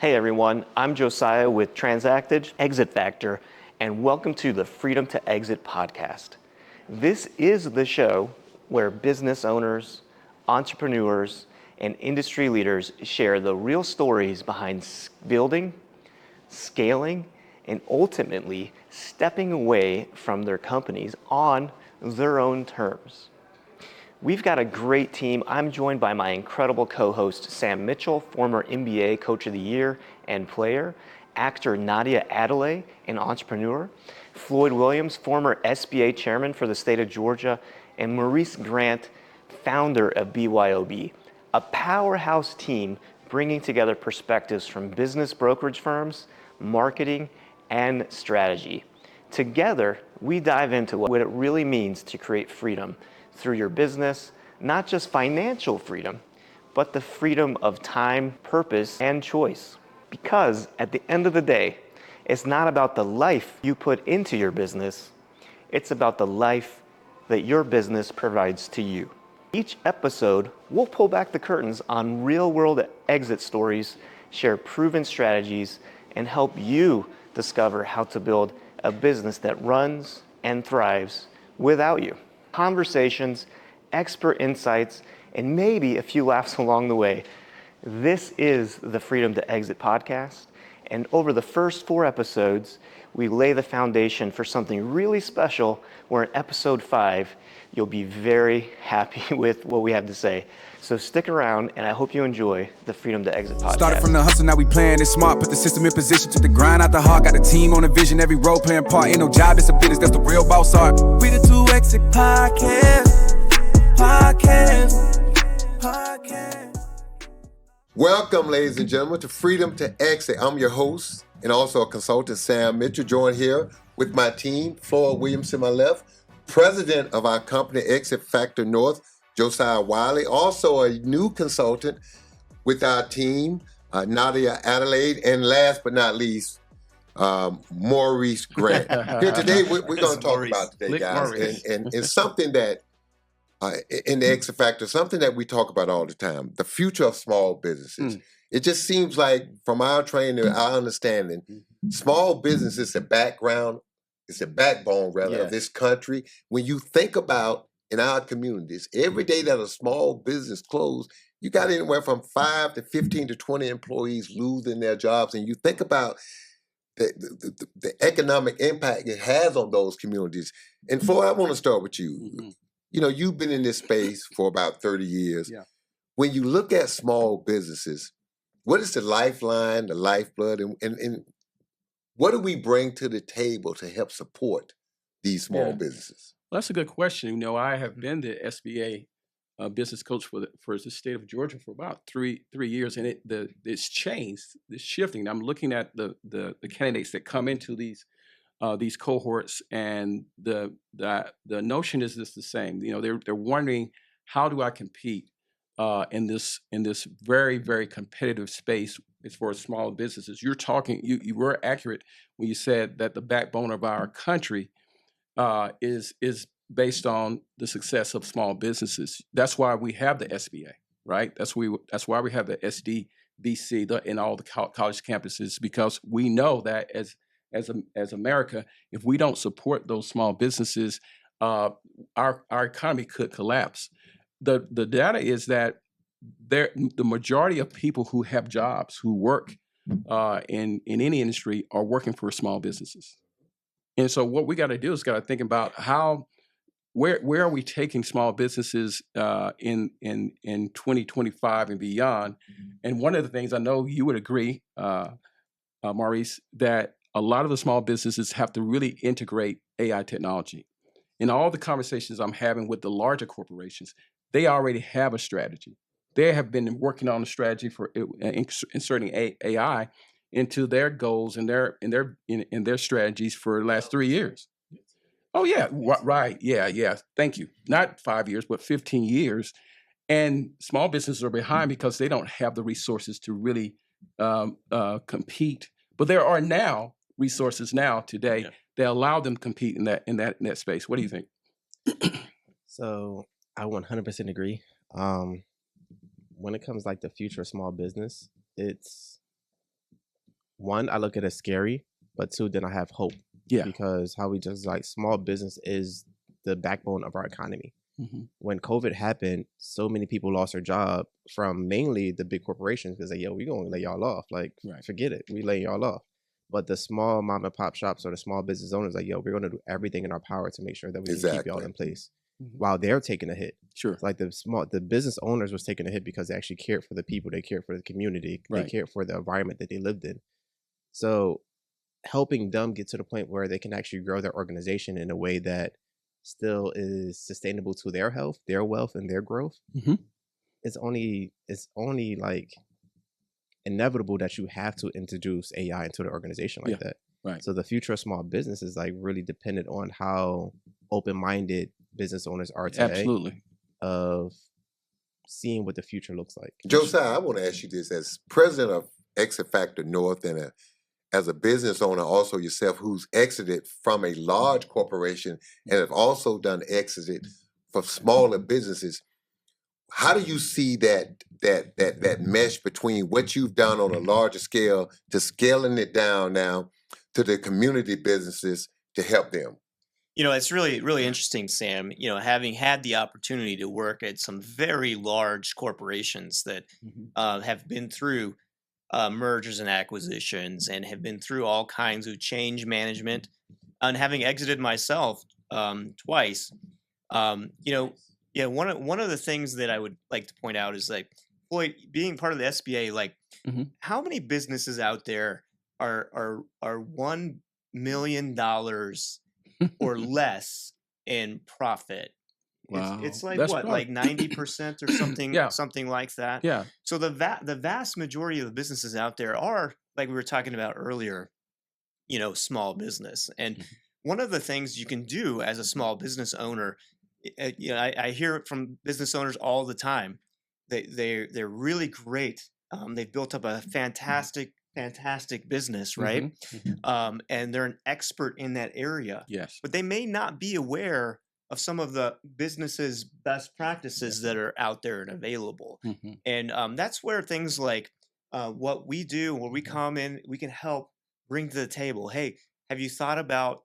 Hey everyone, I'm Josiah with Transacted Exit Factor, and welcome to the Freedom to Exit podcast. This is the show where business owners, entrepreneurs, and industry leaders share the real stories behind building, scaling, and ultimately stepping away from their companies on their own terms. We've got a great team. I'm joined by my incredible co-host, Sam Mitchell, former NBA Coach of the Year and player, actor Nadia Adelay, an entrepreneur, Floyd Williams, former SBA chairman for the state of Georgia, and Maurice Grant, founder of BYOB, a powerhouse team bringing together perspectives from business brokerage firms, marketing, and strategy. Together, we dive into what it really means to create freedom through your business, not just financial freedom, but the freedom of time, purpose, and choice. Because at the end of the day, it's not about the life you put into your business, it's about the life that your business provides to you. Each episode, we'll pull back the curtains on real-world exit stories, share proven strategies, and help you discover how to build a business that runs and thrives without you. Conversations, expert insights, and maybe a few laughs along the way. This is the Freedom to Exit podcast, and over the first 4 episodes, we lay the foundation for something really special where in episode 5, you'll be very happy with what we have to say. So stick around, and I hope you enjoy the Freedom to Exit podcast. Started from the hustle, now we playing it smart. Put the system in position, took the grind out the heart. Got a team on a vision, every role playing part. Ain't no job, it's a business, that's the real boss art. We the 2 Exit podcast. Welcome, ladies and gentlemen, to Freedom to Exit. I'm your host and also a consultant, Sam Mitchell, joined here with my team, Floyd Williams to my left, president of our company, Exit Factor North, Josiah Wiley, also a new consultant with our team, Nadia Adelay, and last but not least, Maurice Grant. Here today, we're going to talk about today, guys, and something that in the Exit Factor, something that we talk about all the time, the future of small businesses. It just seems like, from our training, our understanding, small business is the background, it's the backbone, rather, of this country. When you think about, in our communities, every day that a small business closes, you got anywhere from 5 to 15 to 20 employees losing their jobs. And you think about the economic impact it has on those communities. And Floyd, I want to start with you. You know, you've been in this space for about 30 years. Yeah. When you look at small businesses, what is the lifeline, the lifeblood, and what do we bring to the table to help support these small businesses? Well, that's a good question. You know, I have been the SBA business coach for the state of Georgia for about three years, and it's changed, it's shifting. I'm looking at the candidates that come into these cohorts, and the notion is just the same. You know, they're wondering, how do I compete in this very, very competitive space as far as small businesses? You were accurate when you said that the backbone of our country is based on the success of small businesses. That's why we have the SBA, right? That's why we have the SDBC in all the college campuses, because we know that as America, if we don't support those small businesses, our economy could collapse. The data is that the majority of people who have jobs, who work in any industry, are working for small businesses. And so what we got to do is got to think about where are we taking small businesses in 2025 and beyond. And one of the things, I know you would agree, Maurice, that a lot of the small businesses have to really integrate AI technology. In all the conversations I'm having with the larger corporations, they already have a strategy. They have been working on a strategy for inserting AI into their goals and their strategies for the last 3 years. Oh yeah, right, yeah. Thank you. Not 5 years, but 15 years. And small businesses are behind because they don't have the resources to really compete. But there are now resources today that allow them to compete in that space. What do you think? So I 100% agree. When it comes like the future of small business, it's one, I look at it as scary, but two, then I have hope. Yeah. Because how we just like small business is the backbone of our economy. Mm-hmm. When COVID happened, so many people lost their job from mainly the big corporations because like, yo, we gonna lay y'all off. Like, forget it, we lay y'all off. But the small mom and pop shops or the small business owners, like, yo, we're gonna do everything in our power to make sure that we can keep y'all in place while they're taking a hit. Sure. It's like the business owners was taking a hit because they actually cared for the people, they cared for the community, they cared for the environment that they lived in. So helping them get to the point where they can actually grow their organization in a way that still is sustainable to their health, their wealth, and their growth. It's only like inevitable that you have to introduce AI into the organization like that. Right. So the future of small business is like really dependent on how open-minded business owners are today. Absolutely. Of seeing what the future looks like. Josiah, I want to ask you this: as president of Exit Factor North and as a business owner, also yourself, who's exited from a large corporation and have also done exited for smaller businesses, how do you see that mesh between what you've done on a larger scale to scaling it down now to the community businesses to help them? It's really, really interesting, Sam, having had the opportunity to work at some very large corporations that have been through mergers and acquisitions and have been through all kinds of change management, and having exited myself twice, one of the things that I would like to point out is like, Floyd, being part of the SBA, like how many businesses out there are $1 million or less in profit? Wow. It's like That's what, right. like 90% or something, something like that. Yeah. So the vast majority of the businesses out there are, like we were talking about earlier, small business. And one of the things you can do as a small business owner, I hear it from business owners all the time. They're really great. They've built up a fantastic business, right? And they're an expert in that area. Yes. But they may not be aware of some of the business's best practices that are out there and available. And that's where things like what we do, where we come in, we can help bring to the table. Hey, have you thought about,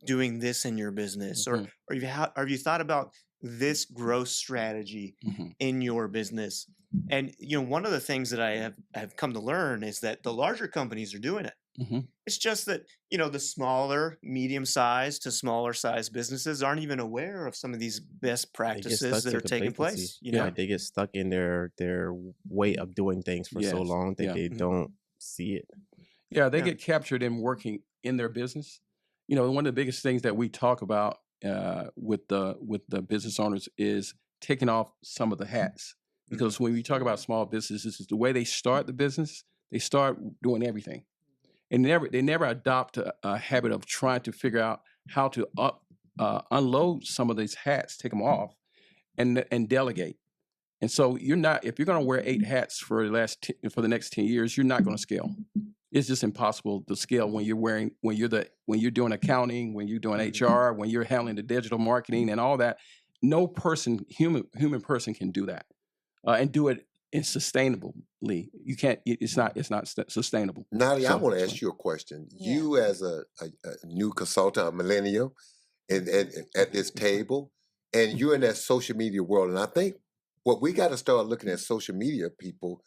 doing this in your business? Or have you thought about this growth strategy in your business? And, one of the things that I have come to learn is that the larger companies are doing it. It's just that, the smaller, medium-sized to smaller-sized businesses aren't even aware of some of these best practices that are taking place. Like they get stuck in their way of doing things for so long that they don't see it. Yeah, they get captured in working in their business. One of the biggest things that we talk about with the business owners is taking off some of the hats. Because when we talk about small businesses, it's the way they start the business. They start doing everything. And they never adopt a habit of trying to figure out how to unload some of these hats, take them off, and delegate. And so if you're going to wear 8 hats for the next 10 years, you're not going to scale. It's just impossible to scale when you're doing accounting, when you're doing HR, when you're handling the digital marketing and all that. No person, human person, can do that and do it sustainably. You can't. It's not sustainable. Nadia, I want to ask you a question. Yeah. You, as a new consultant, a millennial, and at this table, and you're in that social media world, and I think what we got to start looking at social media people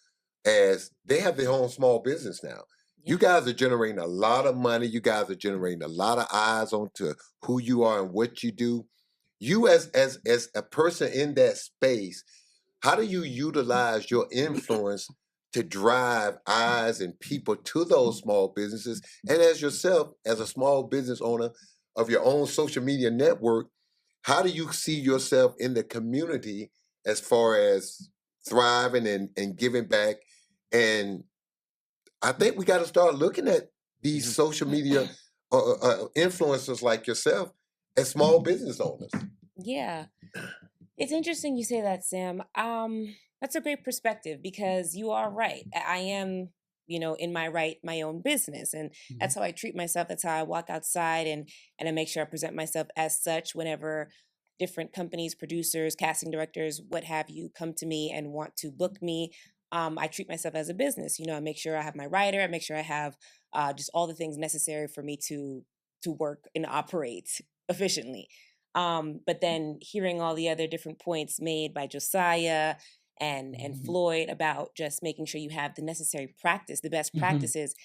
as they have their own small business now. You guys are generating a lot of money. You guys are generating a lot of eyes onto who you are and what you do. You as a person in that space, how do you utilize your influence to drive eyes and people to those small businesses? And as yourself, as a small business owner of your own social media network, how do you see yourself in the community as far as thriving and giving back? And I think we got to start looking at these social media influencers like yourself as small business owners. Yeah. It's interesting you say that, Sam. That's a great perspective because you are right. I am, in my own business. And that's how I treat myself. That's how I walk outside and I make sure I present myself as such whenever different companies, producers, casting directors, what have you, come to me and want to book me. I treat myself as a business. I make sure I have my writer. I make sure I have just all the things necessary for me to work and operate efficiently. But then hearing all the other different points made by Josiah and Floyd about just making sure you have the necessary practice, the best practices,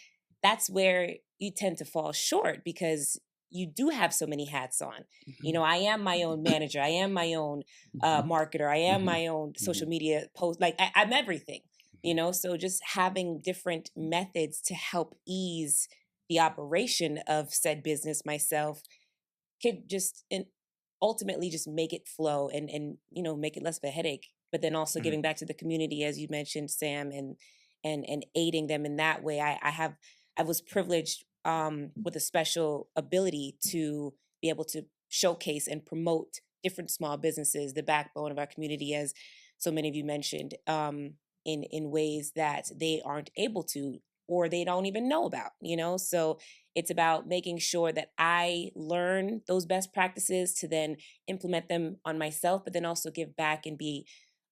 that's where you tend to fall short because you do have so many hats on. You know, I am my own manager. I am my own marketer. I am my own social media post. Like I'm everything, you know? So just having different methods to help ease the operation of said business myself could just ultimately just make it flow and you know, make it less of a headache. But then also giving back to the community, as you mentioned, Sam, and aiding them in that way. I was privileged with a special ability to be able to showcase and promote different small businesses, the backbone of our community, as so many of you mentioned, in ways that they aren't able to or they don't even know about, you know? So it's about making sure that I learn those best practices to then implement them on myself, but then also give back and be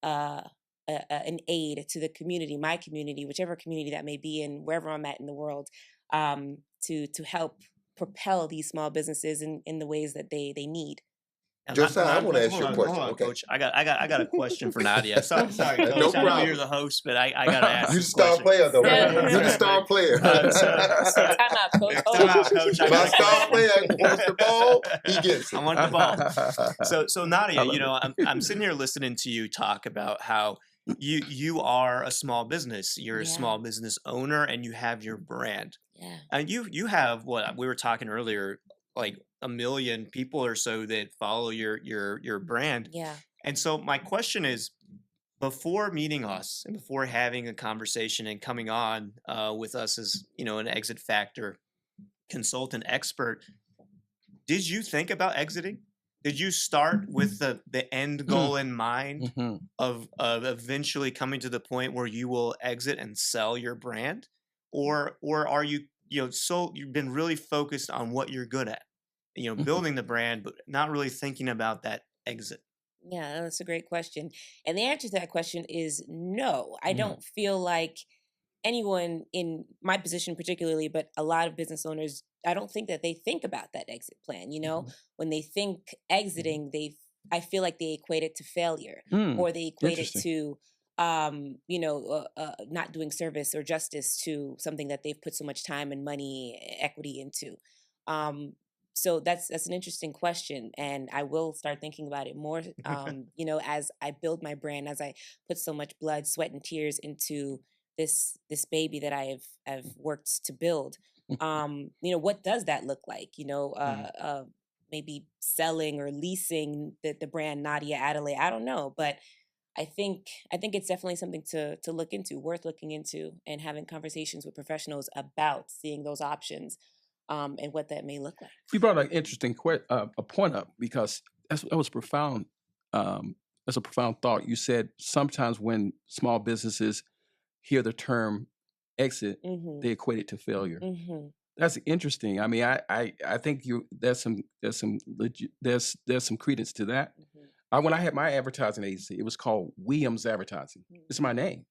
an aid to the community, my community, whichever community that may be in, wherever I'm at in the world, to help propel these small businesses in the ways that they need. Josiah, I want to ask you a question. Hold on, Okay. Coach. I got a question for Nadia. Sorry, Coach. No I know problem. you're the host, but I gotta ask. You the this star question. player, though. Yeah. You're the star player. Time out, Coach. Time out, Coach. I My got a star question. player wants the ball, he gets it. I want the ball. So Nadia, you know, I'm sitting here listening to you talk about how you are a small business. You're a small business owner, and you have your brand. Yeah. And you have what we were talking earlier, like 1 million people or so that follow your brand. Yeah. And so my question is, before meeting us and before having a conversation and coming on with us as, you know, an Exit Factor consultant expert, did you think about exiting? Did you start with the end goal in mind of eventually coming to the point where you will exit and sell your brand? Or are you, you know, so you've been really focused on what you're good at, you know, building the brand, but not really thinking about that exit? Yeah, that's a great question. And the answer to that question is no. I don't feel like anyone in my position particularly, but a lot of business owners, I don't think that they think about that exit plan. You know, when they think exiting, I feel like they equate it to failure, or they equate it to you know, not doing service or justice to something that they've put so much time and money, equity into. So that's an interesting question, and I will start thinking about it more. You know, as I build my brand, as I put so much blood, sweat, and tears into this baby that I've worked to build. You know, what does that look like? You know, maybe selling or leasing the brand Nadia Adelay. I don't know, but I think it's definitely something to look into, worth looking into, and having conversations with professionals about seeing those options. And what that may look like. You brought an interesting a point up, because that was profound. That's a profound thought. You said sometimes when small businesses hear the term exit, they equate it to failure. That's interesting. I mean, I think there's some credence to that. When I had my advertising agency, it was called Williams Advertising. It's my name,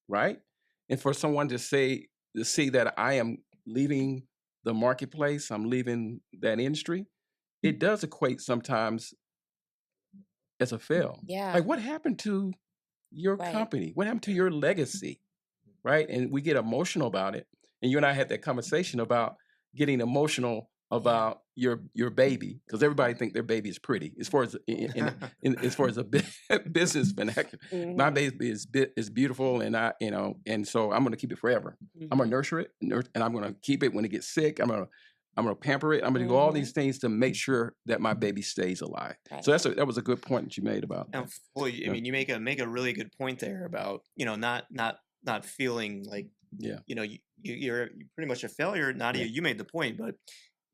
right? And for someone to see that I am leaving the marketplace, I'm leaving that industry, it does equate sometimes as a fail. Yeah. Like, what happened to your company? What happened to your legacy? Right? And we get emotional about it. And you and I had that conversation about getting emotional about your baby, because everybody think their baby is pretty. As far as as far as a business vernacular, my baby is beautiful, and and so I'm going to keep it forever. I'm going to nurture it, and I'm going to keep it when it gets sick. I'm going to pamper it. I'm going to do all these things to make sure that my baby stays alive. Right. So that was a good point that you made about. Well, I mean, you make a really good point there about, you know, not feeling like, you know, you're pretty much a failure. Nadia, you made the point, but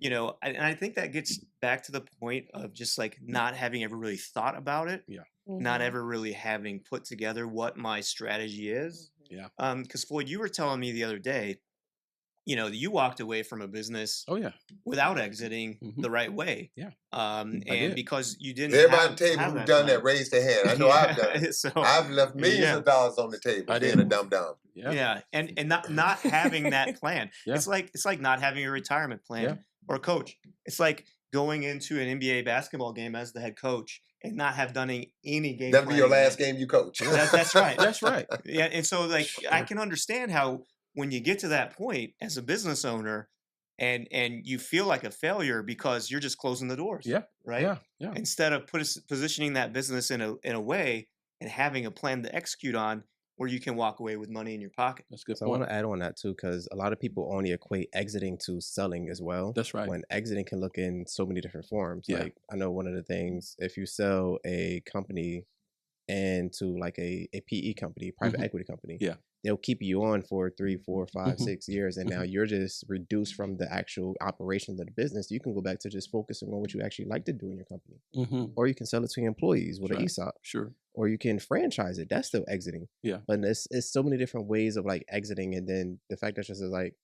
you know, and I think that gets back to the point of just like not having ever really thought about it. Not ever really having put together what my strategy is. Because Floyd, you were telling me the other day, you walked away from a business Oh yeah. without exiting Mhm. the right way. Yeah. And did. because you didn't Everybody on have, the table have who's that done plan. that, raise their hand. I know I've done it. So I've left millions yeah. of dollars on the table I being did. a dumb. Yeah. Yeah, and not having that plan. Yeah. It's like not having a retirement plan Yeah. or a coach. It's like going into an NBA basketball game as the head coach and not have done any game. That'll be your planning. last game you coach. That's right. That's right. Yeah, and so like I can understand how when you get to that point as a business owner and you feel like a failure because you're just closing the doors. Yeah. Right. Yeah. Yeah. Instead of positioning that business in a way and having a plan to execute on where you can walk away with money in your pocket. That's a good So I point. want to add on that too, because a lot of people only equate exiting to selling as well. That's right. When exiting can look in so many different forms. Yeah. Like I know one of the things, if you sell a company and to like a PE company, private Mhm. equity company, Yeah. they'll keep you on for 3, 4, 5, Mhm. 6 years, and now you're just reduced from the actual operations of the business. You can go back to just focusing on what you actually like to do in your company, Mm-hmm. or you can sell it to your employees with Right. an ESOP, Sure. or you can franchise it. That's still exiting. Yeah. But it's so many different ways of like exiting, and then the fact that just is like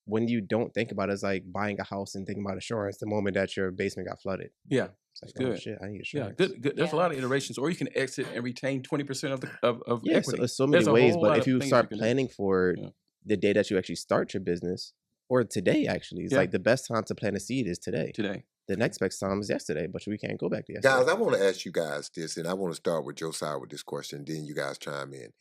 when you don't think about it, it's like buying a house and thinking about insurance the moment that your basement got flooded. Yeah. It's like, That's oh good. shit, I need Yeah. insurance. Good. There's a Yeah. lot of iterations, or you can exit and retain 20% of the of Yeah, so equity. there's so many There's a ways, whole but lot if of you things start can do. planning for Yeah. the day that you actually start your business, or today actually, it's Yeah. like the best time to plant a seed is today. Today. The next best time is yesterday, but we can't go back to yesterday. Guys, I want to ask you guys this, and I want to start with Josiah with this question, then you guys chime in.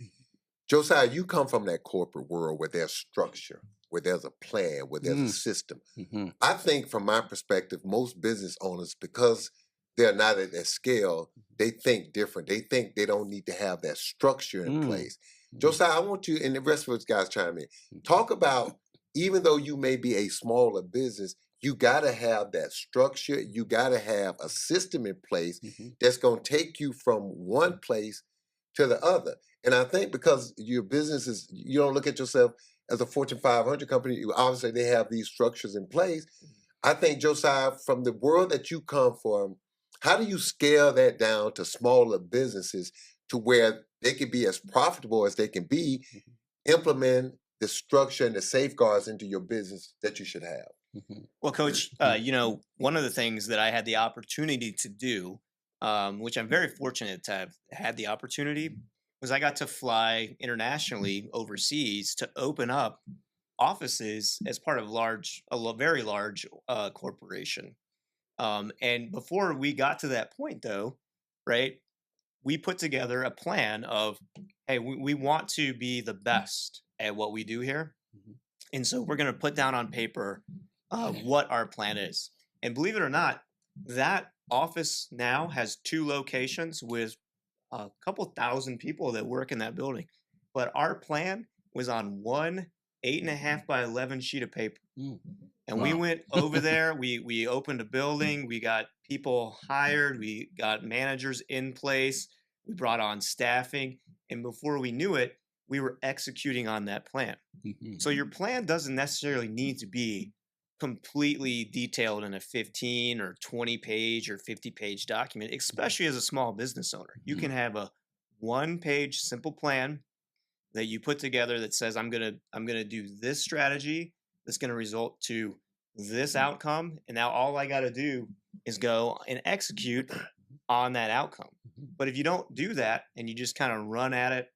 Josiah, you come from that corporate world where there's structure, where there's a plan, where there's a system. Mm-hmm. I think from my perspective, most business owners, because they're not at that scale, they think different. They think they don't need to have that structure in place. Josiah, I want you, and the rest of us guys chime in. Talk about, even though you may be a smaller business, you got to have that structure. You got to have a system in place that's going to take you from one place to the other. And I think because your business is, you don't look at yourself as a Fortune 500 company, obviously they have these structures in place. I think, Josiah, from the world that you come from, how do you scale that down to smaller businesses to where they can be as profitable as they can be, implement the structure and the safeguards into your business that you should have? Well, Coach, one of the things that I had the opportunity to do, which I'm very fortunate to have had the opportunity, was I got to fly internationally overseas to open up offices as part of a very large corporation. And before we got to that point, though, right, we put together a plan of, hey, we want to be the best at what we do here. And so we're going to put down on paper what our plan is. And believe it or not, that office now has 2 locations with a couple thousand people that work in that building. But our plan was on one 8.5 by 11 sheet of paper. And we went over there, we opened a building, we got people hired, we got managers in place, we brought on staffing, and before we knew it, we were executing on that plan. So your plan doesn't necessarily need to be completely detailed in a 15 or 20 page or 50 page document, especially as a small business owner. You can have a 1-page simple plan that you put together that says, I'm gonna do this strategy that's gonna result to this outcome, and now all I gotta do is go and execute on that outcome. But if you don't do that and you just kind of run at it,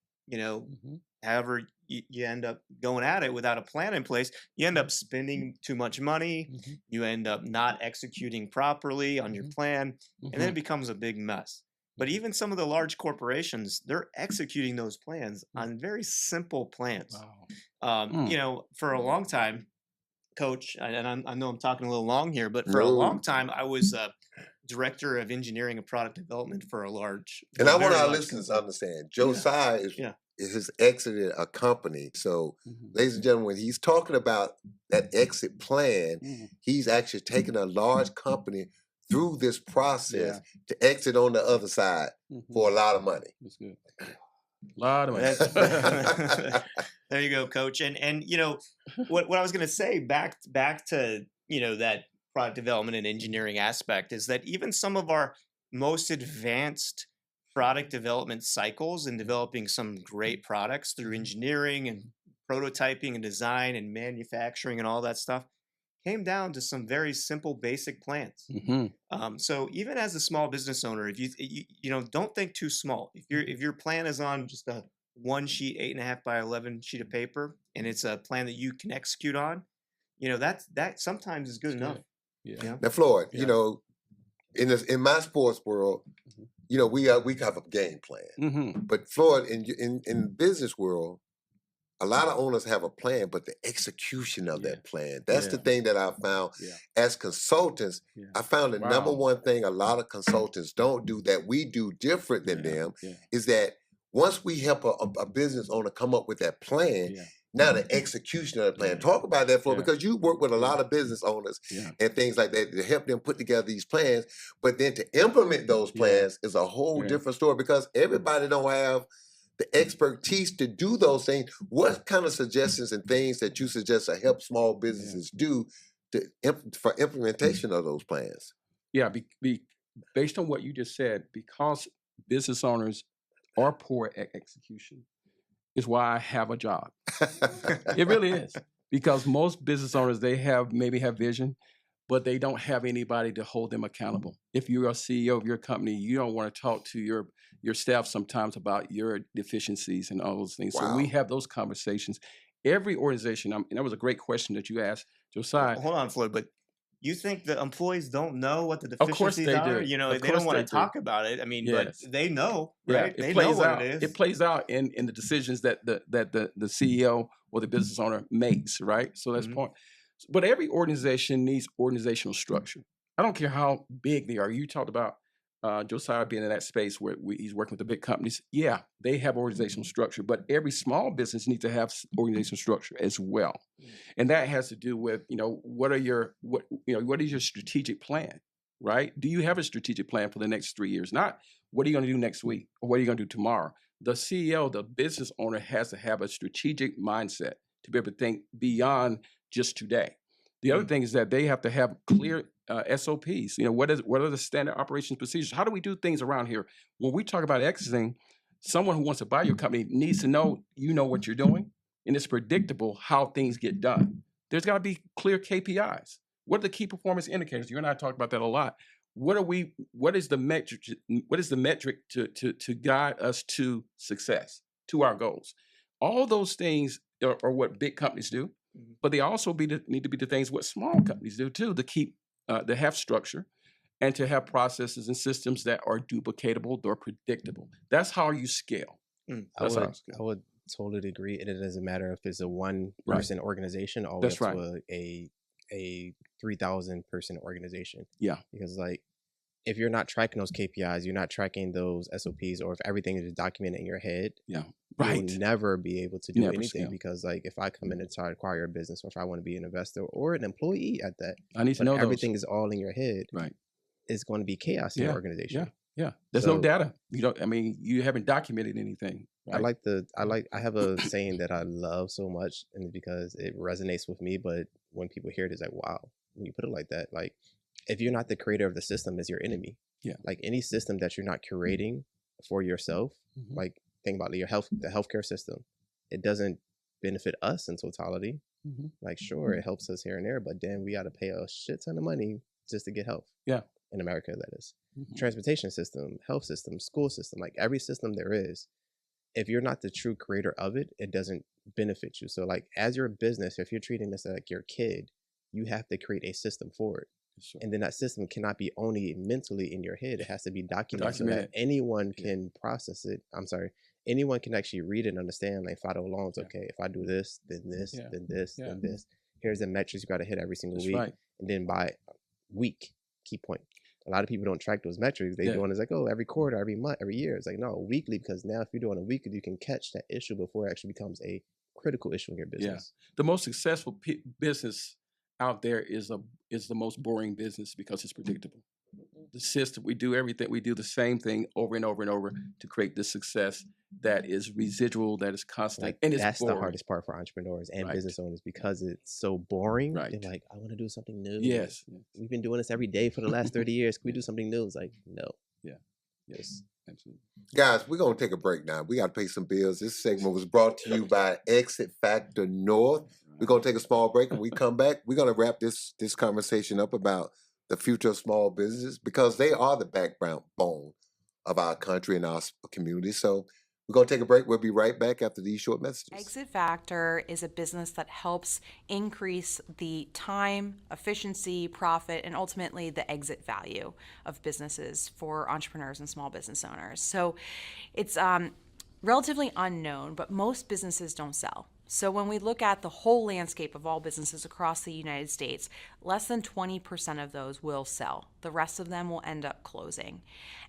however you end up going at it without a plan in place, you end up spending too much money, you end up not executing properly on your plan, and then it becomes a big mess. But even some of the large corporations, they're executing those plans on very simple plans. For a long time, Coach, and I know I'm talking a little long here, but for a long time, I was director of engineering and product development for a large. And I want very our large listeners to company. understand, Josiah has exited a company. So, ladies and gentlemen, when he's talking about that exit plan, he's actually taken a large company through this process to exit on the other side for a lot of money. That's good. A lot of money. There you go, Coach. And what I was going to say back to that product development and engineering aspect is that even some of our most advanced product development cycles and developing some great products through engineering and prototyping and design and manufacturing and all that stuff came down to some very simple, basic plans. So even as a small business owner, if you know, don't think too small. If your plan is on just a 1 sheet, 8.5 by 11 sheet of paper, and it's a plan that you can execute on, you know, that sometimes is good enough. Yeah. You know? Now, Floyd, Yeah. you know, in my sports world, you know, we have a game plan. But Floyd, in business world, a lot of owners have a plan, but the execution of that plan, that's the thing that I found as consultants. I found the number one thing a lot of consultants don't do that we do different than them is that once we help a business owner come up with that plan, now the execution of the plan. Talk about that, Floyd, because you work with a lot of business owners and things like that to help them put together these plans. But then to implement those plans is a whole different story because everybody don't have the expertise to do those things. What kind of suggestions and things that you suggest to help small businesses do for implementation of those plans? Yeah, based on what you just said, because business owners are poor at execution, is why I have a job. It really is. Because most business owners, they maybe have vision, but they don't have anybody to hold them accountable. If you're a CEO of your company, you don't want to talk to your staff sometimes about your deficiencies and all those things. So we have those conversations. Every organization, and that was a great question that you asked, Josiah. Hold on, Floyd, but you think the employees don't know what the Of course deficiencies they are? do. You know, Of they don't course want they to do. talk about it. I mean, Yes. but they know, Yeah, right? it They plays know what out. it is. It plays out in the decisions that the CEO or the business owner makes, right? So that's point. But every organization needs organizational structure. I don't care how big they are. You talked about Josiah being in that space where he's working with the big companies. Yeah, they have organizational structure, but every small business needs to have organizational structure as well. And that has to do with, you know, what is your strategic plan, right? Do you have a strategic plan for the next 3 years? Not what are you going to do next week or what are you going to do tomorrow? The CEO, the business owner has to have a strategic mindset to be able to think beyond just today. The other thing is that they have to have clear SOPs. You know, what are the standard operations procedures? How do we do things around here? When we talk about exiting, someone who wants to buy your company needs to know you know what you're doing, and it's predictable how things get done. There's got to be clear KPIs. What are the key performance indicators? You and I talk about that a lot. What is the metric? What is the metric to guide us to success, to our goals? All those things are what big companies do, but they also need to be the things what small companies do too, to keep to have structure and to have processes and systems that are duplicatable, they're predictable. That's how you scale. I would totally agree. And it doesn't matter if it's a one-person organization or That's up to a 3,000 person organization. Yeah. Because like, if you're not tracking those KPIs, you're not tracking those SOPs, or if everything is documented in your head, you'll never be able to do anything. Scale. Because like, if I come in and try to acquire a business, or if I want to be an investor or an employee at that, I need to know everything is all in your head. Right. It's going to be chaos in your organization. Yeah. There's no data. You haven't documented anything. Right? I have a saying that I love so much, and it's because it resonates with me. But when people hear it, it's like, wow, when you put it like that, like, if you're not the creator of the system, is your enemy. Yeah. Like any system that you're not curating for yourself, like think about the healthcare system. It doesn't benefit us in totality. Like, sure, it helps us here and there, but then we got to pay a shit ton of money just to get health. Yeah. In America, that is. Transportation system, health system, school system, like every system there is. If you're not the true creator of it, it doesn't benefit you. So like, as your business, if you're treating this like your kid, you have to create a system for it. Sure. And then that system cannot be only mentally in your head. It has to be documented so that anyone can process it. Anyone can actually read it and understand, like, follow along. Okay, if I do this, then this, then this, then this. Here's the metrics you got to hit every single week. Right. And then by week, key point. A lot of people don't track those metrics. They doing is like, oh, every quarter, every month, every year. It's like, no, weekly, because now if you're doing a weekly, you can catch that issue before it actually becomes a critical issue in your business. Yeah. The most successful business out there is the most boring business because it's predictable. The system, we do the same thing over and over and over to create this success that is residual, that is constant, like, and it's that's boring. The hardest part for entrepreneurs and business owners, because it's so boring. They're like, I want to do something new. Yes. We've been doing this every day for the last 30 years. Can we do something new? It's like, no. Yeah. Yes. Absolutely. Guys, we're going to take a break now. We got to pay some bills. This segment was brought to you by Exit Factor North. We're going to take a small break, and we come back. We're going to wrap this conversation up about the future of small businesses because they are the backbone of our country and our community. So we're going to take a break. We'll be right back after these short messages. Exit Factor is a business that helps increase the time, efficiency, profit, and ultimately the exit value of businesses for entrepreneurs and small business owners. So it's relatively unknown, but most businesses don't sell. So when we look at the whole landscape of all businesses across the United States, less than 20% of those will sell. The rest of them will end up closing.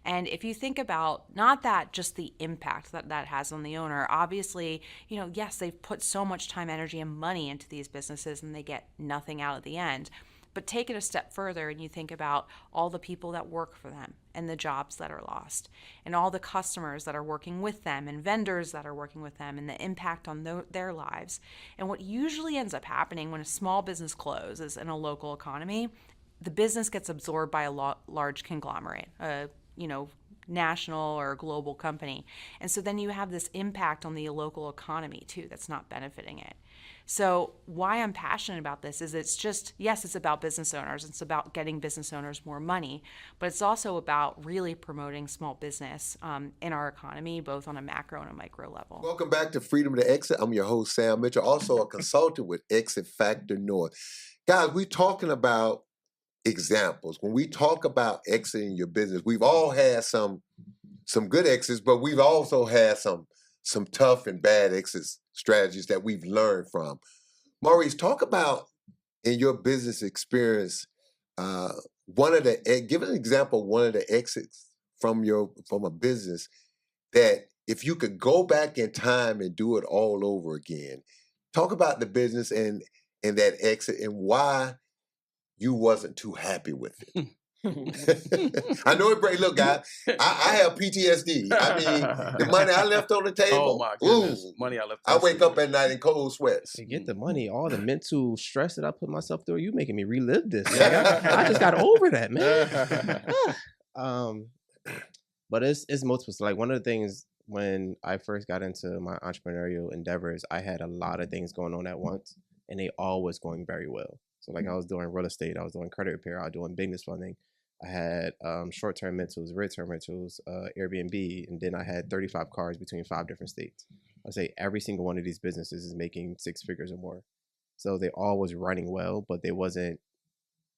And if you think about not that just the impact that has on the owner, obviously, yes, they've put so much time, energy, and money into these businesses and they get nothing out at the end. But take it a step further and you think about all the people that work for them and the jobs that are lost and all the customers that are working with them and vendors that are working with them and the impact on their lives. And what usually ends up happening when a small business closes in a local economy, the business gets absorbed by a large conglomerate, national or global company. And so then you have this impact on the local economy too that's not benefiting it. So why I'm passionate about this is it's about business owners. It's about getting business owners more money, but it's also about really promoting small business in our economy, both on a macro and a micro level. Welcome back to Freedom to Exit. I'm your host, Sam Mitchell, also a consultant with Exit Factor North. Guys, we're talking about examples. When we talk about exiting your business, we've all had some good exits, but we've also had some tough and bad exit strategies that we've learned from. Maurice, talk about in your business experience, give an example of one of the exits from a business that if you could go back in time and do it all over again. Talk about the business and that exit and why you wasn't too happy with it. I know it breaks. Look, guys, I have PTSD. I mean, the money I left on the table. Oh my goodness, ooh, money I left. I wake up at night in cold sweats. To get the money, all the mental stress that I put myself through, you making me relive this. Like, I just got over that, man. But it's multiple. Like one of the things when I first got into my entrepreneurial endeavors, I had a lot of things going on at once, and they all was going very well. So like I was doing real estate, I was doing credit repair, I was doing business funding. I had short-term rentals, mid-term rentals, Airbnb, and then I had 35 cars between 5 different states. I'd say every single one of these businesses is making 6 figures or more. So they all was running well, but they wasn't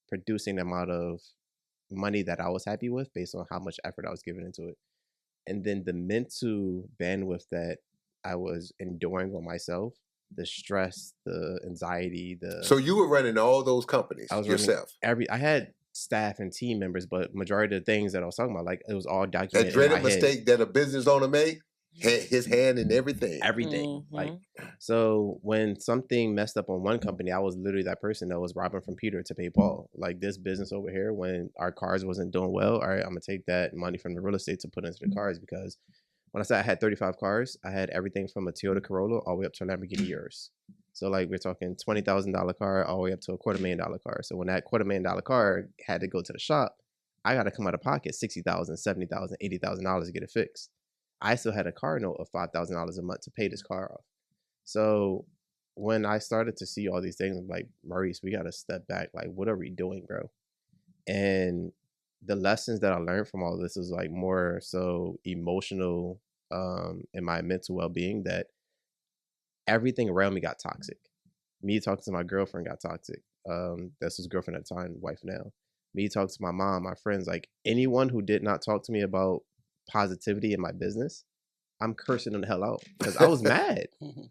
producing the amount of money that I was happy with based on how much effort I was giving into it. And then the mental bandwidth that I was enduring on myself, the stress, the anxiety, So you were running all those companies yourself? I had staff and team members, but majority of the things that I was talking about, like it was all documented. That dreaded mistake that a business owner made, his hand in everything. Everything. Like, so when something messed up on one company, I was literally that person that was robbing from Peter to pay Paul. Like this business over here, when our cars wasn't doing well, all right, I'm gonna take that money from the real estate to put into the cars, because when I said I had 35 cars, I had everything from a Toyota Corolla all the way up to a Lamborghini Urus. So like we're talking $20,000 car all the way up to a $250,000 car. So when that $250,000 car had to go to the shop, I got to come out of pocket $60,000, $70,000, $80,000 to get it fixed. I still had a car note of $5,000 a month to pay this car off. So when I started to see all these things, I'm like, Maurice, we got to step back. Like, what are we doing, bro? And the lessons that I learned from all of this is like more so emotional in my mental well-being, that everything around me got toxic. Me talking to my girlfriend got toxic. That's his girlfriend at the time, wife now. Me talking to my mom, my friends, like anyone who did not talk to me about positivity in my business, I'm cursing them the hell out because I was mad.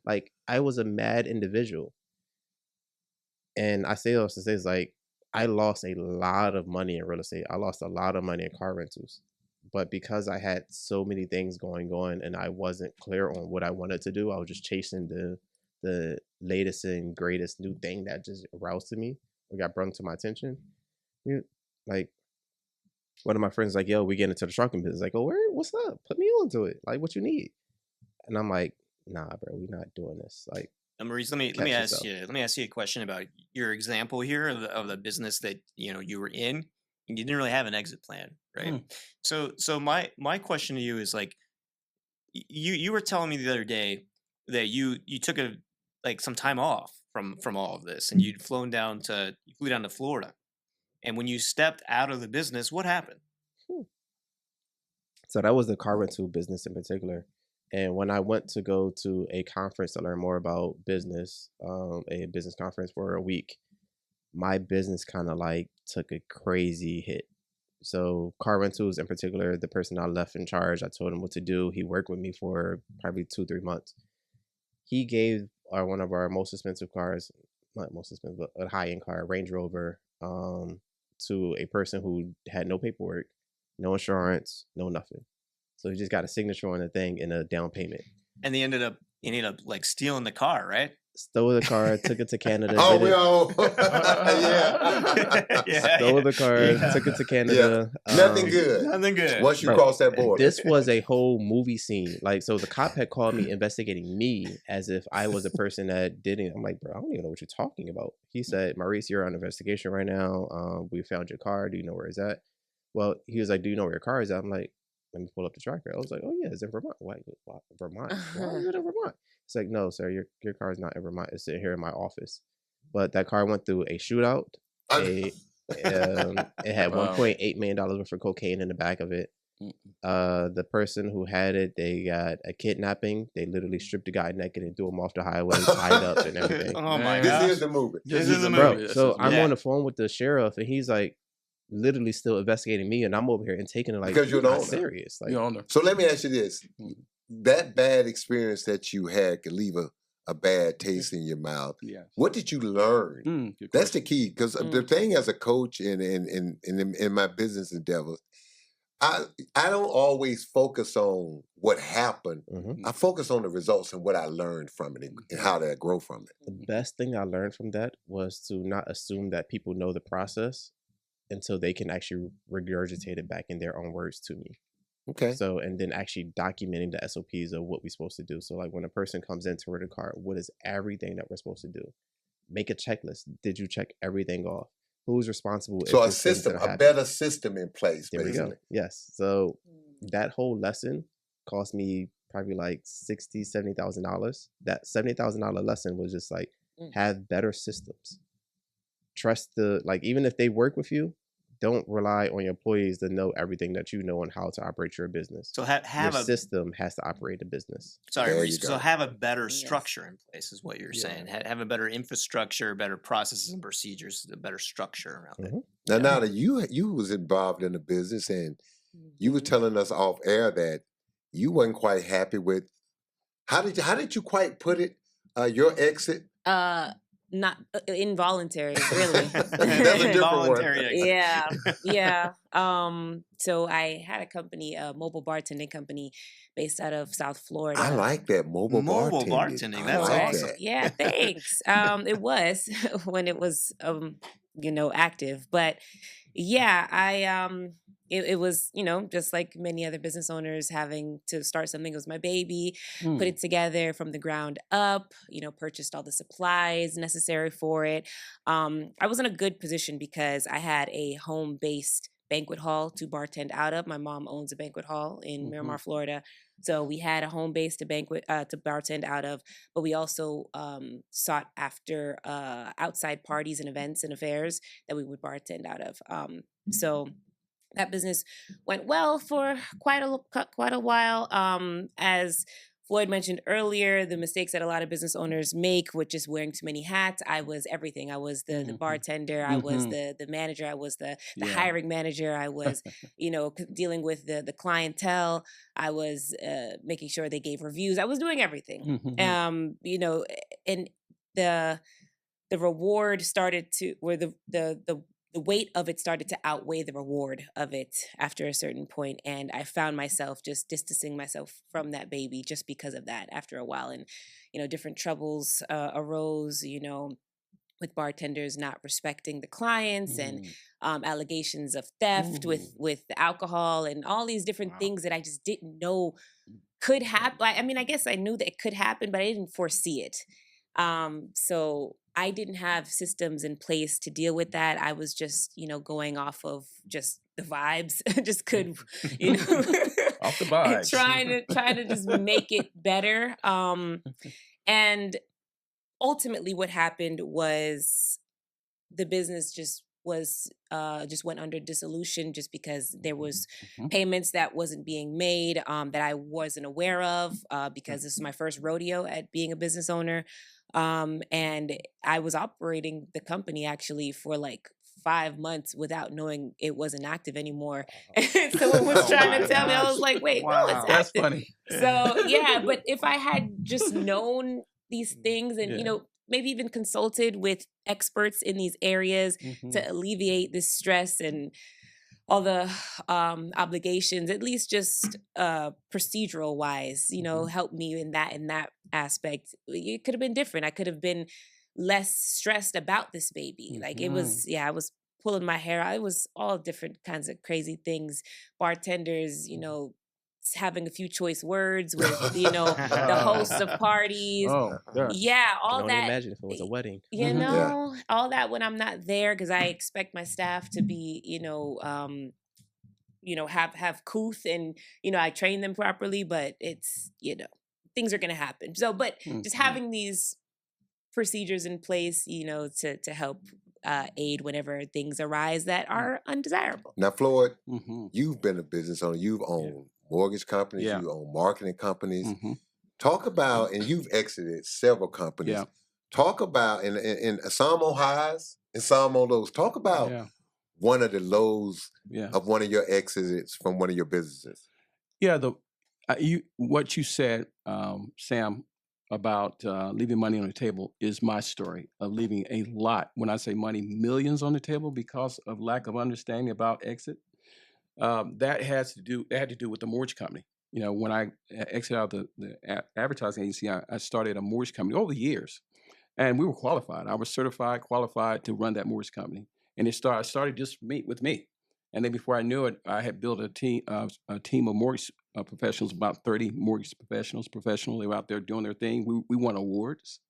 Like I was a mad individual. And I say this to say, it's like, I lost a lot of money in real estate. I lost a lot of money in car rentals. But because I had so many things going on and I wasn't clear on what I wanted to do, I was just chasing the latest and greatest new thing that just aroused to me or got brought to my attention. Like one of my friends like, yo, we get into the trucking business. Like, oh, what's up? Put me onto it. Like, what you need? And I'm like, nah, bro, we're not doing this. Like, Maurice, let me ask you a question about your example here of the business that you were in. You didn't really have an exit plan, right? So my question to you is like, you were telling me the other day that you took some time off from all of this, and you flew down to Florida, and when you stepped out of the business, what happened? So that was the car rental business in particular. And when I went to go to a conference to learn more about business, a business conference for a week, my business kind of like took a crazy hit. So car rentals in particular, the person I left in charge, I told him what to do. He worked with me for probably 2-3 months. He gave one of our most expensive cars, not most expensive, but a high-end car, Range Rover, to a person who had no paperwork, no insurance, no nothing. So he just got a signature on the thing and a down payment. And he ended up like stealing the car, right? Stole the car, took it to Canada. Oh, did we it. all, Stole the car, took it to Canada. Nothing good. Nothing good. Once you Bro, cross that border. This was a whole movie scene. Like, so the cop had called me investigating me as if I was a person that didn't. I'm like, bro, I don't even know what you're talking about. He said, Maurice, you're on investigation right now. We found your car. Do you know where it's at? Well, he was like, do you know where your car is at? I'm like, let me pull up the tracker. I was like, oh yeah, it's in Vermont. Like, what, Vermont? Why is it in Vermont? It's like, no, sir, your car is not in Vermont. It's sitting here in my office. But that car went through a shootout. It had $1.8 million worth of cocaine in the back of it. The person who had it, they got a kidnapping. They literally stripped the guy naked and threw him off the highway, tied up and everything. Oh my god! This is the movie. This is the Bro, movie. so I'm on the phone with the sheriff, and he's like, literally still investigating me, and I'm over here and taking it like Because you're the owner. serious. Like, Your owner. So let me ask you this. That bad experience that you had could leave a bad taste in your mouth. Yeah. What did you learn? Good That's question. the key. Because the thing as a coach in my business endeavors, I don't always focus on what happened. I focus on the results and what I learned from it and how to grow from it. the best thing I learned from that was to not assume that people know the process until they can actually regurgitate it back in their own words to me. Okay. So, and then actually documenting the SOPs of what we're supposed to do. So like when a person comes in to rent a car, what is everything that we're supposed to do? Make a checklist. Did you check everything off? Who's responsible? So if a this thing's system, gonna a happen? better system in place, There we basically. go. Yes. So that whole lesson cost me probably like $60,000, $70,000. That $70,000 lesson was just like, have better systems. Trust like, even if they work with you, don't rely on your employees to know everything that you know on how to operate your business. So have your a system has to operate a business. sorry, There Reese, you so go. have a better structure in place is what you're saying. Have a better infrastructure, better processes and procedures, a better structure around it. Now, Nadia, you was involved in the business, and you were telling us off air that you weren't quite happy with. How did you quite put it? Your exit. Not involuntary, really. That's a different Involuntary word. exit. Yeah. So I had a company, a mobile bartending company based out of South Florida. I like that mobile bartending. I That's like awesome. that. Yeah, thanks. It was when it was active. But yeah, it was, just like many other business owners having to start something. It was my baby, put it together from the ground up, purchased all the supplies necessary for it. I was in a good position because I had a home-based banquet hall to bartend out of. My mom owns a banquet hall in Miramar, Florida. So we had a home base to bartend out of, but we also sought after outside parties and events and affairs that we would bartend out of. So that business went well for quite a while. As Floyd mentioned earlier, the mistakes that a lot of business owners make with just wearing too many hats. I was everything. I was the bartender. I was the manager. I was the hiring manager. I was, dealing with the clientele. I was making sure they gave reviews. I was doing everything. And the reward started to, where the weight of it started to outweigh the reward of it after a certain point. And I found myself just distancing myself from that baby just because of that after a while. And, different troubles arose, with bartenders not respecting the clients and allegations of theft with the alcohol and all these different things that I just didn't know could happen. I mean, I guess I knew that it could happen, but I didn't foresee it. So I didn't have systems in place to deal with that. I was just, going off of just the vibes. Just could, Off the vibes. trying to just make it better. And ultimately what happened was the business just went under dissolution just because there was payments that wasn't being made, that I wasn't aware of, because this is my first rodeo at being a business owner. And I was operating the company actually for like 5 months without knowing it wasn't active anymore. And someone was trying to tell me, I was like, wait, no, it's That's active. funny. So yeah, but if I had just known these things and, maybe even consulted with experts in these areas to alleviate this stress and all the obligations, at least just procedural wise, help me in that aspect. It could have been different. I could have been less stressed about this baby. Like it was, I was pulling my hair out. It was all different kinds of crazy things. Bartenders, having a few choice words with, the hosts of parties. Oh, gosh. Yeah, all I can that. only imagine if it was a wedding. All that when I'm not there, because I expect my staff to be, have couth and, I train them properly, but it's, things are going to happen. So, but just having these procedures in place, to help aid whenever things arise that are undesirable. Now, Floyd, you've been a business owner. You've owned mortgage companies. You own marketing companies. Talk about, and you've exited several companies. Talk about, and some on highs and some on lows. Talk about one of the lows of one of your exits from one of your businesses. Yeah, what you said, Sam, about leaving money on the table is my story of leaving a lot. When I say money, millions on the table because of lack of understanding about exit. That had to do with the mortgage company. When I exited out the advertising agency, I started a mortgage company over the years, and we were qualified. I was certified, qualified to run that mortgage company, and it started just with me. And then before I knew it, I had built a team of mortgage professionals, about 30 mortgage professionals. They were out there doing their thing. We won awards.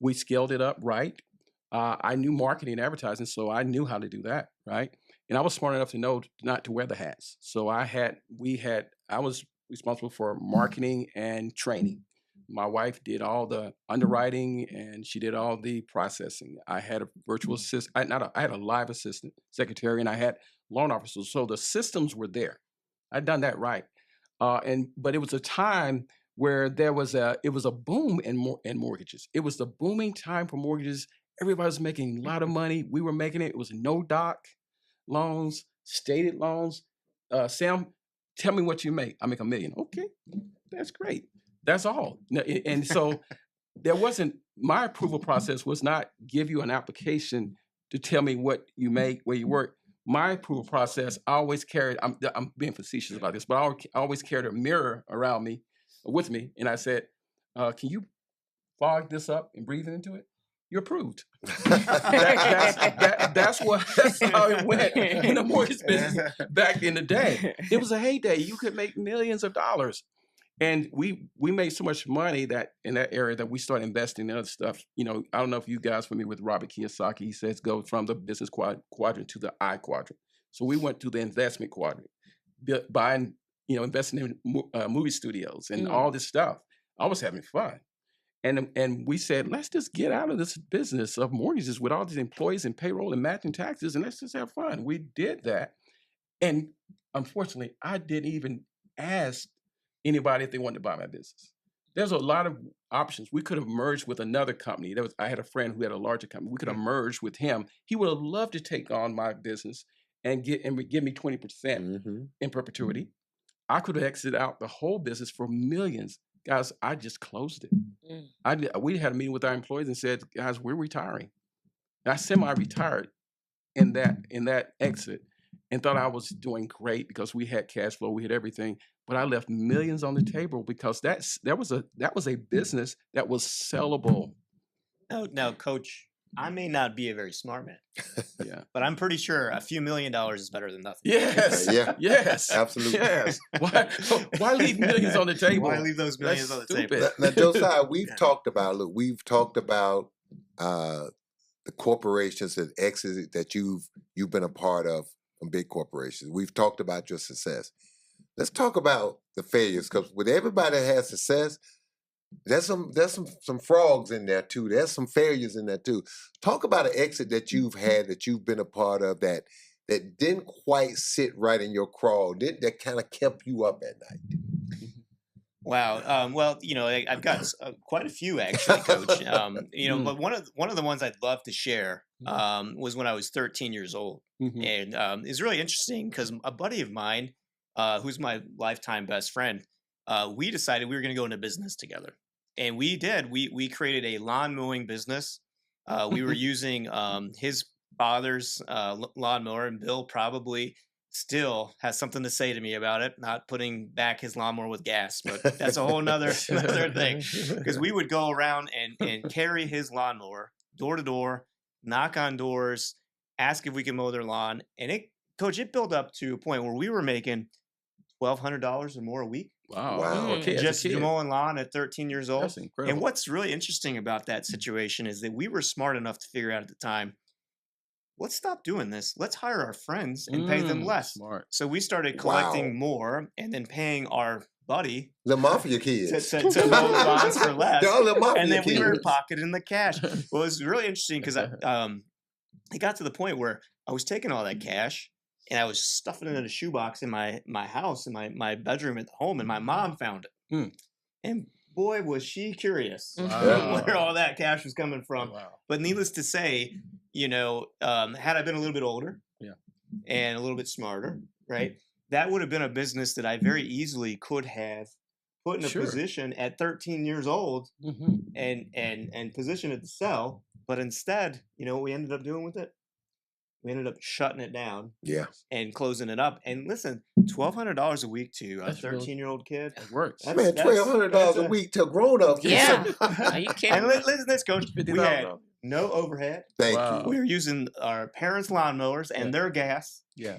We scaled it up right. I knew marketing and advertising, so I knew how to do that, right? And I was smart enough to know not to wear the hats. So I was responsible for marketing and training. My wife did all the underwriting and she did all the processing. I had a virtual assistant, I had a live assistant, secretary, and I had loan officers. So the systems were there. I'd done that right. But it was a time where it was a boom in mortgages. It was the booming time for mortgages. Everybody was making a lot of money. We were making it. It was no doc loans, stated loans. Sam, tell me what you make. I make $1 million. Okay, that's great. That's all. And so my approval process was not give you an application to tell me what you make, where you work. My approval process, I always carried, I'm being facetious about this, but I always carried a mirror around me, with me. And I said, can you fog this up and breathe into it? You're approved. That's how it went in the mortgage business back in the day. It was a heyday. You could make millions of dollars. And we made so much money that in that area that we started investing in other stuff. I don't know if you guys are familiar with Robert Kiyosaki. He says go from the business quadrant to the I quadrant. So we went to the investment quadrant, buying, investing in movie studios and all this stuff. I was having fun. And we said, let's just get out of this business of mortgages with all these employees and payroll and matching taxes, and let's just have fun. We did that. And unfortunately, I didn't even ask anybody if they wanted to buy my business. There's a lot of options. We could have merged with another company. I had a friend who had a larger company. We could have merged with him. He would have loved to take on my business and give me 20% in perpetuity. I could have exited out the whole business for millions. Guys, I just closed it. We had a meeting with our employees and said, guys, we're retiring. And I semi-retired in that exit and thought I was doing great because we had cash flow, we had everything. But I left millions on the table because that was a business that was sellable. Now, Coach, I may not be a very smart man, Yeah. but I'm pretty sure a few $1 million is better than nothing. Yes. Yeah. Yes. Absolutely. Yes. Why leave millions on the table? Why leave those millions That's on the table? stupid. Now, Josiah, we've talked about the corporations that exit that you've been a part of from big corporations. We've talked about your success. Let's talk about the failures, because with everybody that has success, there's some frogs in there too. There's some failures in there too. Talk about an exit that you've had, that you've been a part of, that didn't quite sit right in your crawl, that kind of kept you up at night. Wow. Well, I've got quite a few actually, Coach. But one of the ones I'd love to share was when I was 13 years old, and it's really interesting because a buddy of mine, who's my lifetime best friend, we decided we were going to go into business together, and we did. We created a lawn mowing business. We were using his father's lawnmower, and Bill probably still has something to say to me about it, not putting back his lawnmower with gas, but that's a whole nother thing, because we would go around and carry his lawnmower door to door, knock on doors, ask if we could mow their lawn. And Coach, it built up to a point where we were making $1,200 or more a week. Wow. Okay, Just mowing lawn at 13 years old. That's incredible. And what's really interesting about that situation is that we were smart enough to figure out at the time, let's stop doing this. Let's hire our friends and pay them less. Smart. So we started collecting more and then paying our buddy The mafia kids. to mow lawns for less. They're all the mafia And then we were kids. pocketing the cash. Well, it was really interesting because it got to the point where I was taking all that cash and I was stuffing it in a shoebox in my house, in my bedroom at home, and my mom found it. And boy, was she curious where all that cash was coming from. Wow. But needless to say, had I been a little bit older and a little bit smarter, right, that would have been a business that I very easily could have put in a position at 13 years old and position it to sell. But instead, what we ended up doing with it? We ended up shutting it down and closing it up. And listen, $1,200 a week to a 13-year-old kid. It works. Man, $1,200 a week to grown up. Yeah. Are you kidding? And listen to this, Coach. We had no overhead. Thank Wow. you. We were using our parents' lawnmowers and their gas. Yeah.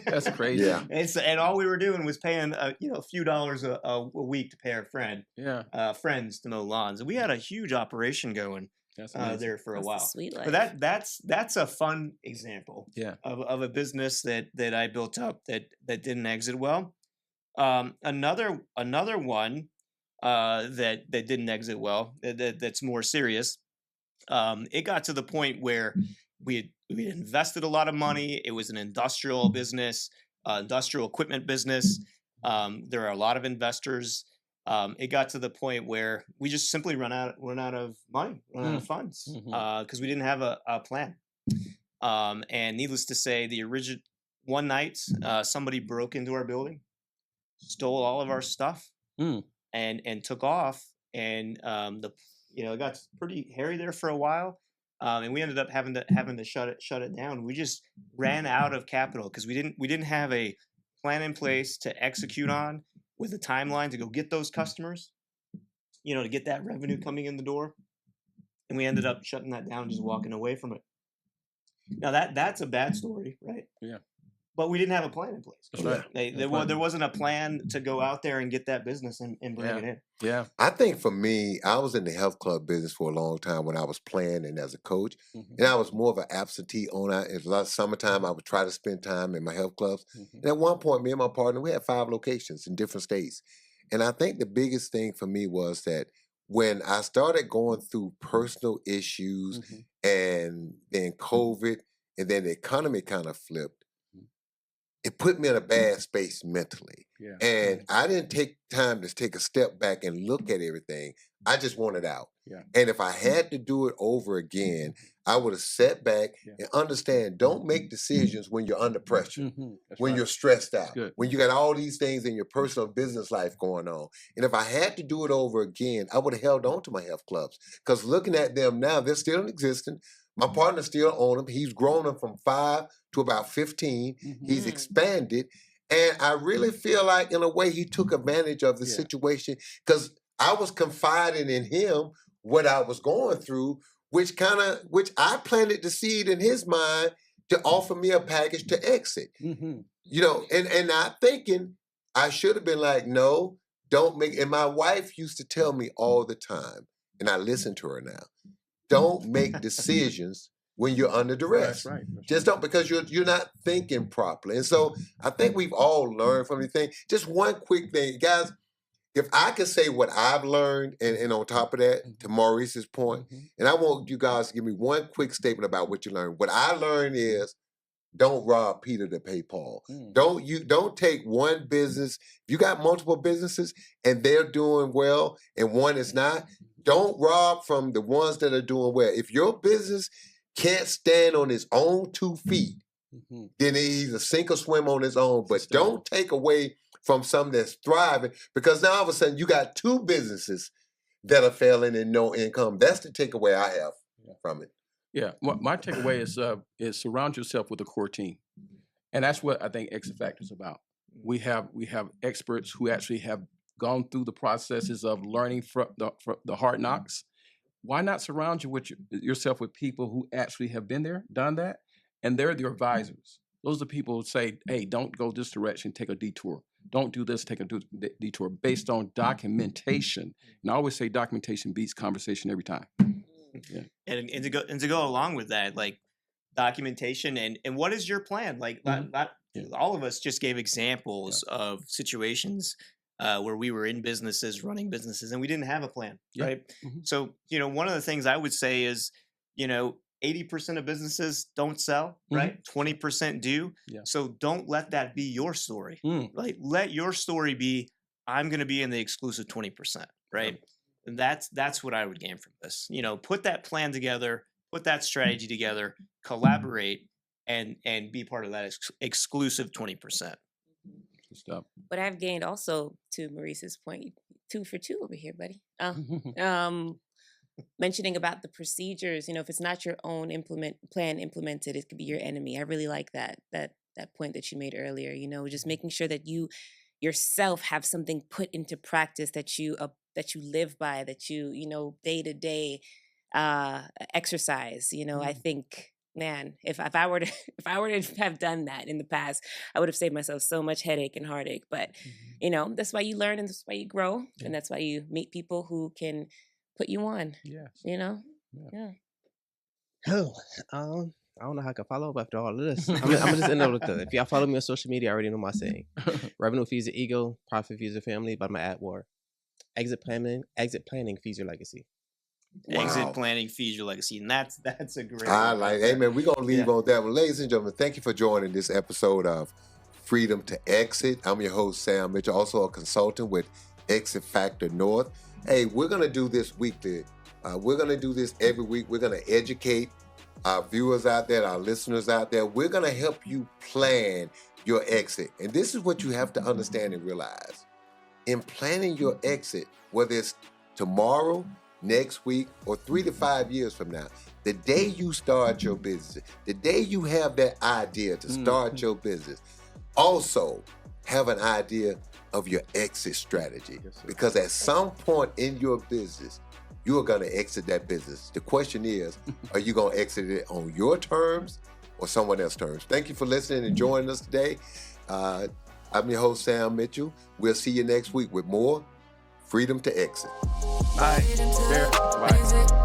That's crazy. Yeah. And all we were doing was paying a few dollars a week to pay our friends to mow lawns. And we had a huge operation going there for a That's while. the sweet life. But that's a fun example Yeah. of a business that I built up that didn't exit well. Another one that didn't exit well, that's more serious. It got to the point where we had invested a lot of money. It was an industrial business, industrial equipment business. There are a lot of investors. It got to the point where we just simply run out of money, run out of funds, because we didn't have a plan. And needless to say, one night somebody broke into our building, stole all of our stuff, and took off. And it got pretty hairy there for a while. And we ended up having to shut it down. We just ran out of capital because we didn't have a plan in place to execute on with a timeline to go get those customers, to get that revenue coming in the door. And we ended up shutting that down, just walking away from it. Now that's a bad story, right? Yeah. But we didn't have a plan in place. That's right. There wasn't a plan to go out there and get that business and bring it in. Yeah. I think for me, I was in the health club business for a long time when I was playing and as a coach. And I was more of an absentee owner. It was a lot of summertime. I would try to spend time in my health clubs. And at one point, me and my partner, we had 5 locations in different states. And I think the biggest thing for me was that when I started going through personal issues and then COVID, and then the economy kind of flipped, it put me in a bad space mentally. Yeah. And I didn't take time to take a step back and look at everything. I just wanted out. Yeah. And if I had to do it over again, I would have sat back and understand, don't make decisions when you're under pressure, when you're stressed out, when you got all these things in your personal business life going on. And if I had to do it over again, I would have held on to my health clubs. Because looking at them now, they're still in existence. My partner still owns them. He's grown them from 5 to about 15. He's expanded. And I really feel like, in a way, he took advantage of the situation because I was confiding in him what I was going through which I planted the seed in his mind to offer me a package to exit. Mm-hmm. You know, and not thinking I should have been like, no, don't make. And my wife used to tell me all the time, and I listen to her now, don't make decisions when you're under duress. That's right. Just don't, because you're not thinking properly. And so I think we've all learned from the thing. Just one quick thing, guys. If I could say what I've learned, and on top of that, to Maurice's point, and I want you guys to give me one quick statement about what you learned. What I learned is, don't rob Peter to pay Paul. Don't take one business. If you got multiple businesses and they're doing well and one is not, don't rob from the ones that are doing well. If your business can't stand on its own 2 feet, then it either sink or swim on its own. But don't take away from something that's thriving, because now all of a sudden you got 2 businesses that are failing and no income. That's the takeaway I have from it. Yeah, my takeaway is surround yourself with a core team, and that's what I think Exit Factor is about. We have experts who actually have gone through the processes of learning from the hard knocks. Why not surround yourself with people who actually have been there, done that, and they're your advisors. Those are the people who say, hey, don't go this direction, take a detour. Don't do this, take a detour, based on documentation. And I always say documentation beats conversation every time. Yeah. And to go along with that, like documentation and what is your plan? Like all of us just gave examples of situations where we were in businesses, running businesses, and we didn't have a plan, right? So, one of the things I would say is, 80% of businesses don't sell, right? 20% do. Yeah. So don't let that be your story, right? Let your story be, I'm going to be in the exclusive 20%, right? And that's what I would gain from this. Put that plan together, put that strategy together, collaborate, and be part of that exclusive 20%. Stop. But I've gained also, to Maurice's point, 2 for 2 over here, buddy. Mentioning about the procedures, if it's not your own plan implemented, it could be your enemy. I really like that point that you made earlier. Just making sure that you yourself have something put into practice that you live by, that you day to day exercise. I think, man, if I were to have done that in the past, I would have saved myself so much headache and heartache. But that's why you learn, and that's why you grow, and that's why you meet people who can put you on. Yes. Yeah. Oh, I don't know how I can follow up after all of this. I'm just end up with if y'all follow me on social media, I already know my saying. Revenue feeds the ego, profit feeds the family, but my ad war. Exit planning feeds your legacy. Wow. Exit planning feeds your legacy, and that's a great. I like. Hey man, we're gonna leave on that one, ladies and gentlemen. Thank you for joining this episode of Freedom to Exit. I'm your host Sam Mitchell, also a consultant with Exit Factor North. Hey, we're going to do this weekly. We're going to do this every week. We're going to educate our viewers out there, our listeners out there. We're going to help you plan your exit. And this is what you have to understand and realize. In planning your exit, whether it's tomorrow, next week, or 3 to 5 years from now, the day you start your business, the day you have that idea to start your business, also have an idea of your exit strategy. Yes, because at some point in your business, you are going to exit that business. The question is, are you going to exit it on your terms or someone else's terms? Thank you for listening and joining us today. I'm your host, Sam Mitchell. We'll see you next week with more Freedom to Exit. Bye. Bye.